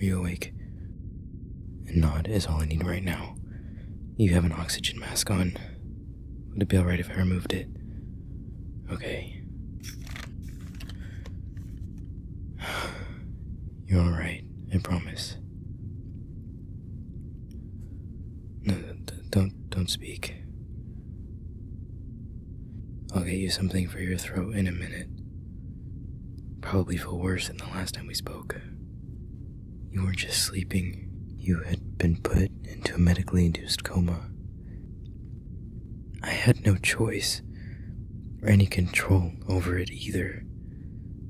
you awake? A nod is all I need right now. You have an oxygen mask on. Would it be alright if I removed it? Okay. You're alright, I promise. No, don't speak. I'll get you something for your throat in a minute. Probably feel worse than the last time we spoke. You weren't just sleeping. You had been put into a medically induced coma. I had no choice or any control over it either.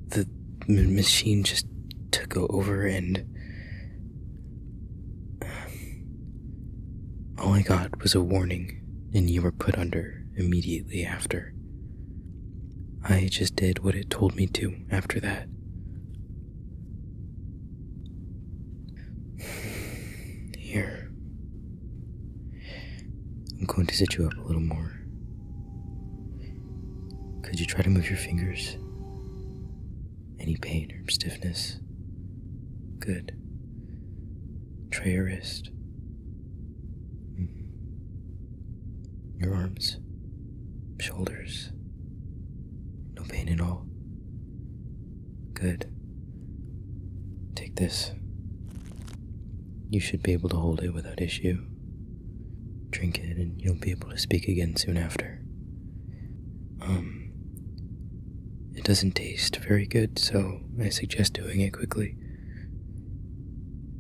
The machine just took over, and all I got was a warning, and you were put under immediately after. I just did what it told me to after that. Here. I'm going to sit you up a little more. Could you try to move your fingers? Any pain or stiffness? Good. Try your wrist. Your arms. Shoulders. No pain at all. Good. Take this. You should be able to hold it without issue. Drink it and you'll be able to speak again soon after. It doesn't taste very good, so I suggest doing it quickly.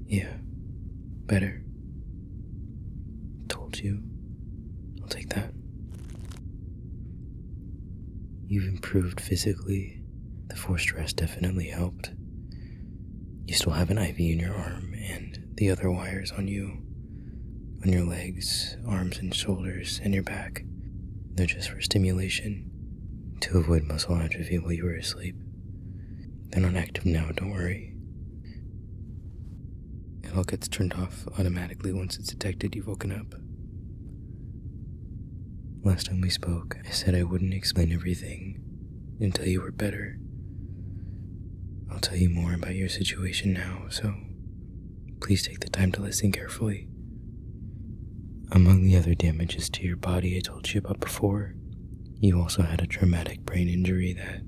Yeah, better. Told you. I'll take that. You've improved physically. The forced rest definitely helped. You still have an IV in your arm and the other wires on you. On your legs, arms and shoulders, and your back. They're just for stimulation, to avoid muscle atrophy while you were asleep. They're not active now, don't worry. It all gets turned off automatically once it's detected you've woken up. Last time we spoke, I said I wouldn't explain everything until you were better. I'll tell you more about your situation now, so please take the time to listen carefully. Among the other damages to your body I told you about before, you also had a traumatic brain injury that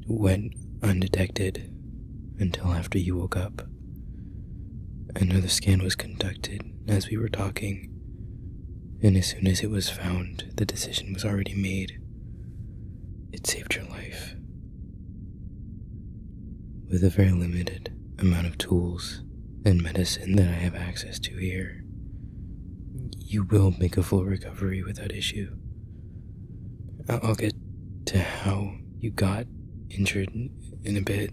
went undetected until after you woke up. Another scan was conducted as we were talking, and as soon as it was found, the decision was already made. It saved your life. With a very limited amount of tools and medicine that I have access to here, you will make a full recovery without issue. I'll get to how you got injured in a bit.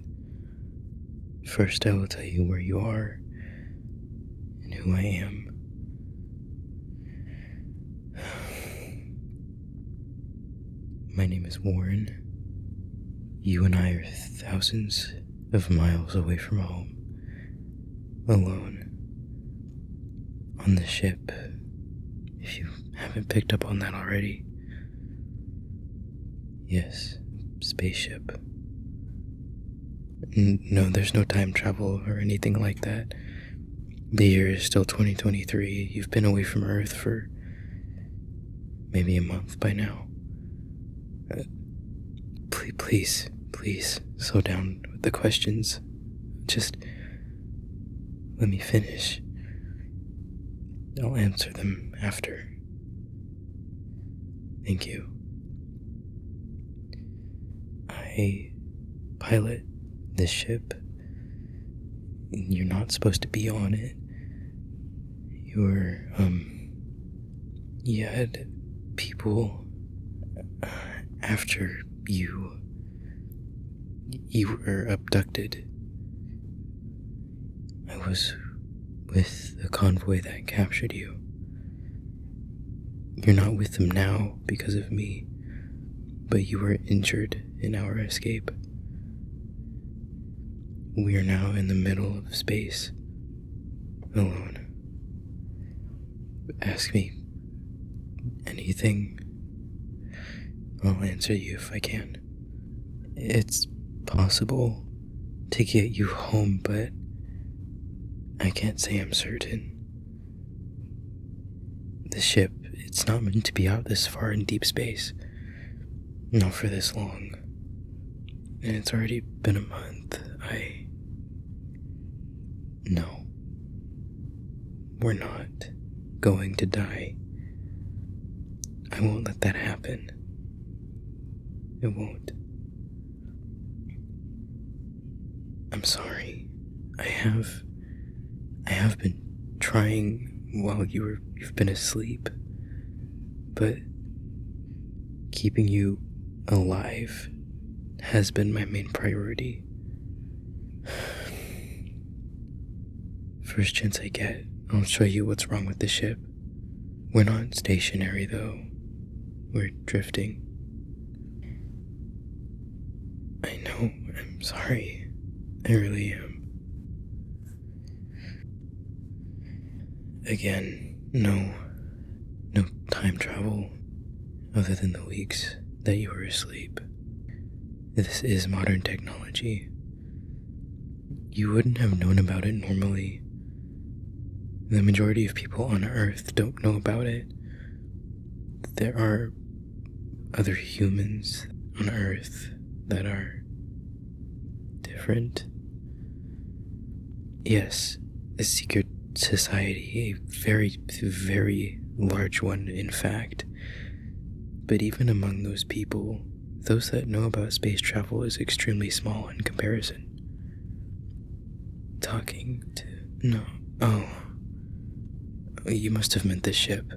First, I will tell you where you are and who I am. My name is Warren. You and I are thousands of miles away from home, alone, on the ship, if you haven't picked up on that already. Yes, spaceship. No, there's no time travel or anything like that. The year is still 2023. You've been away from Earth for maybe a month by now. Please, slow down with the questions. Just let me finish. I'll answer them after. Thank you. I pilot this ship. You're not supposed to be on it. You had people after you were abducted. I was with the convoy that captured you. You're not with them now because of me, but you were injured in our escape. We are now in the middle of space, alone. Ask me anything. I'll answer you if I can. It's possible to get you home, but I can't say I'm certain. The ship, it's not meant to be out this far in deep space. Not for this long. And it's already been a month. No. We're not going to die. I won't let that happen. It won't. I'm sorry. I have been trying while you've been asleep, but keeping you alive has been my main priority. First chance I get, I'll show you what's wrong with the ship. We're not stationary though. We're drifting. I know, I'm sorry. I really am. Again, no time travel other than the weeks that you were asleep. This is modern technology. You wouldn't have known about it normally. The majority of people on Earth don't know about it. There are other humans on Earth that are different. Yes, a secret society, a very, very large one, in fact. But even among those people, those that know about space travel is extremely small in comparison. No. Oh. You must have meant the ship.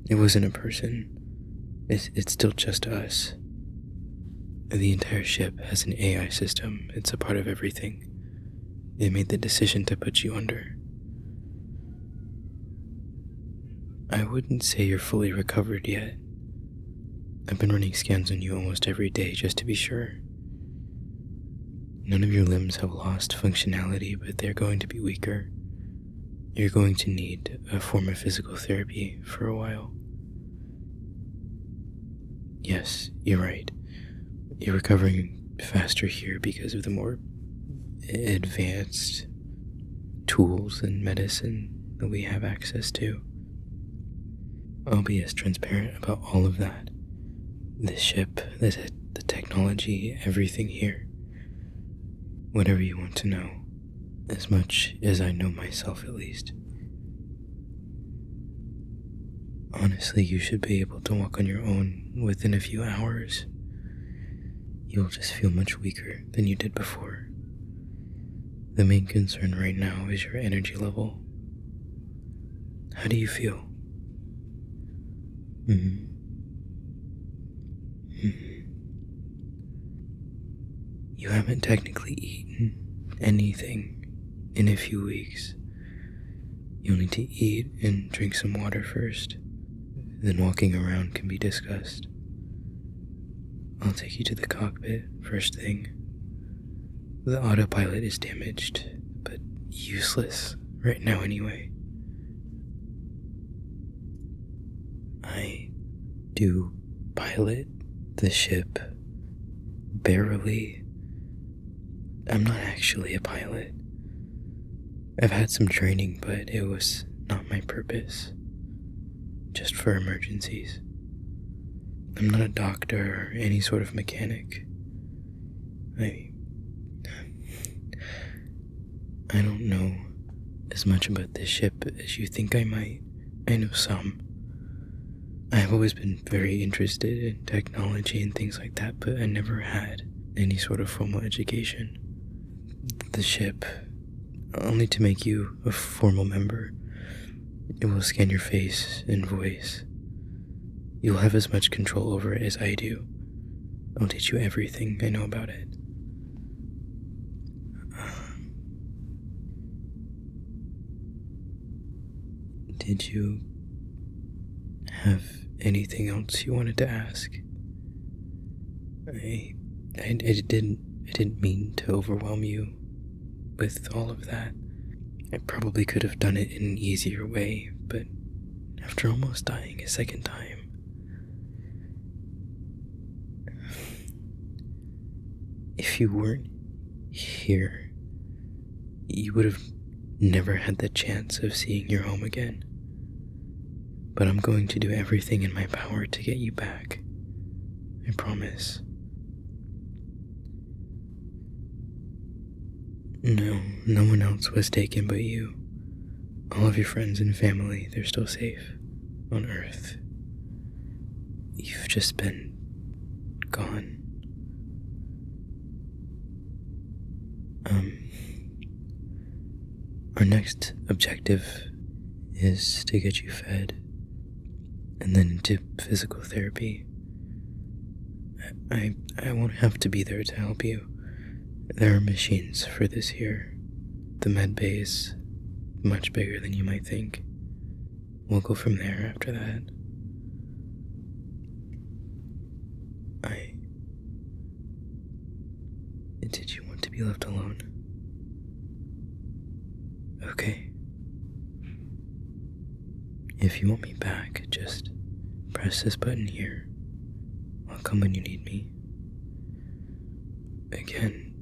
It wasn't a person. It's still just us. The entire ship has an AI system. It's a part of everything. It made the decision to put you under. I wouldn't say you're fully recovered yet. I've been running scans on you almost every day just to be sure. None of your limbs have lost functionality, but they're going to be weaker. You're going to need a form of physical therapy for a while. Yes, you're right. You're recovering faster here because of the more advanced tools and medicine that we have access to. I'll be as transparent about all of that. The ship, the technology, everything here. Whatever you want to know. As much as I know myself, at least. Honestly, you should be able to walk on your own within a few hours. You'll just feel much weaker than you did before. The main concern right now is your energy level. How do you feel? You haven't technically eaten anything in a few weeks. You'll need to eat and drink some water first. Then walking around can be discussed. I'll take you to the cockpit first thing. The autopilot is damaged, but useless right now anyway. I do pilot the ship. Barely. I'm not actually a pilot. I've had some training, but it was not my purpose. Just for emergencies. I'm not a doctor or any sort of mechanic. I don't know as much about this ship as you think I might. I know some. I've always been very interested in technology and things like that, but I never had any sort of formal education. The ship, only to make you a formal member. It will scan your face and voice. You'll have as much control over it as I do. I'll teach you everything I know about it. Did you have anything else you wanted to ask? I didn't mean to overwhelm you with all of that. I probably could have done it in an easier way, but after almost dying a second time, if you weren't here, you would have never had the chance of seeing your home again. But I'm going to do everything in my power to get you back. I promise. No one else was taken but you. All of your friends and family, they're still safe on Earth. You've just been gone. Our next objective is to get you fed and then into physical therapy. I won't have to be there to help you. There are machines for this here. The med bay is much bigger than you might think. We'll go from there after that. Did you want to be left alone? Okay. If you want me back, just press this button here. I'll come when you need me. Again,